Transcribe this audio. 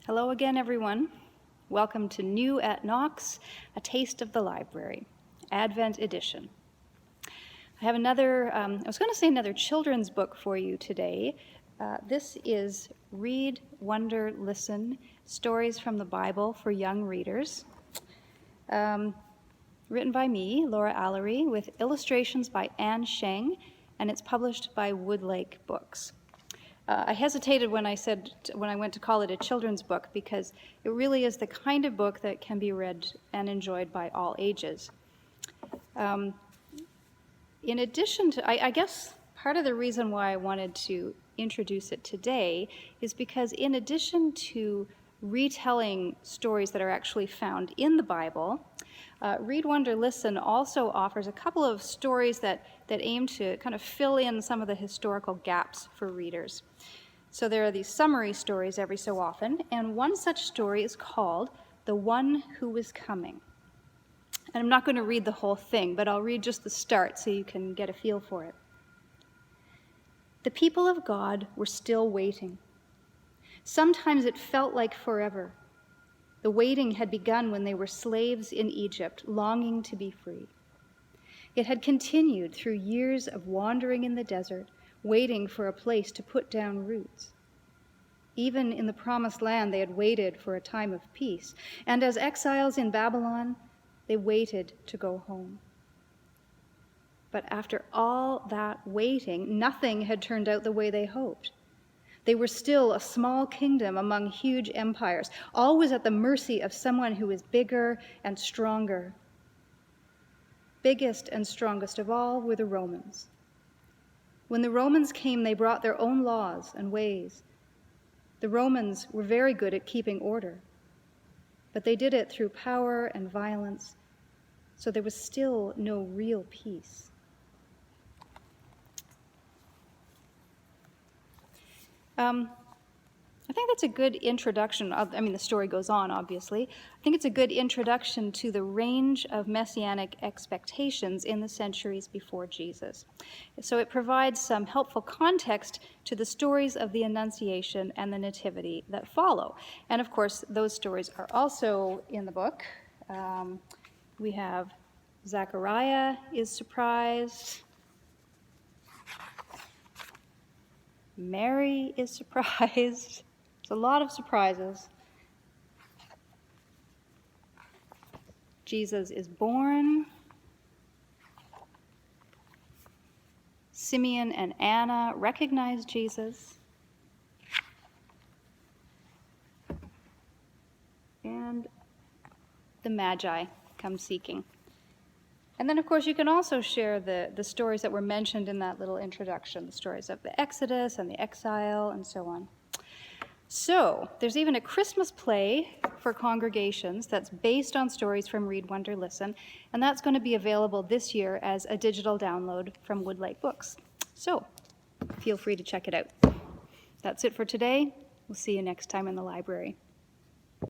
Hello again, everyone. Welcome to New at Knox, A Taste of the Library, Advent Edition. I have another children's book for you today. This is Read, Wonder, Listen, Stories from the Bible for Young Readers. Written by me, Laura Alary, with illustrations by Anne Sheng, and it's published by Woodlake Books. I hesitated when I went to call it a children's book because it really is the kind of book that can be read and enjoyed by all ages. In addition to, I guess part of the reason why I wanted to introduce it today is because in addition to retelling stories that are actually found in the Bible, Read, Wonder, Listen also offers a couple of stories that aim to kind of fill in some of the historical gaps for readers. So there are these summary stories every so often, and one such story is called The One Who Was Coming. And I'm not going to read the whole thing, but I'll read just the start so you can get a feel for it. The people of God were still waiting. Sometimes it felt like forever. The waiting had begun when they were slaves in Egypt, longing to be free. It had continued through years of wandering in the desert, waiting for a place to put down roots. Even in the promised land, they had waited for a time of peace, and as exiles in Babylon, they waited to go home. But after all that waiting, nothing had turned out the way they hoped. They were still a small kingdom among huge empires, always at the mercy of someone who is bigger and stronger. Biggest and strongest of all were the Romans. When the Romans came, they brought their own laws and ways. The Romans were very good at keeping order, but they did it through power and violence, so there was still no real peace. I think that's a good introduction. The story goes on, obviously. I think it's a good introduction to the range of messianic expectations in the centuries before Jesus. So it provides some helpful context to the stories of the Annunciation and the Nativity that follow. And of course, those stories are also in the book. We have Zechariah is surprised. Mary is surprised. There's a lot of surprises. Jesus is born. Simeon and Anna recognize Jesus. And the Magi come seeking. And then, of course, you can also share the stories that were mentioned in that little introduction, the stories of the Exodus and the exile and so on. So there's even a Christmas play for congregations that's based on stories from Read, Wonder, Listen, and that's going to be available this year as a digital download from Woodlake Books. So feel free to check it out. That's it for today. We'll see you next time in the library.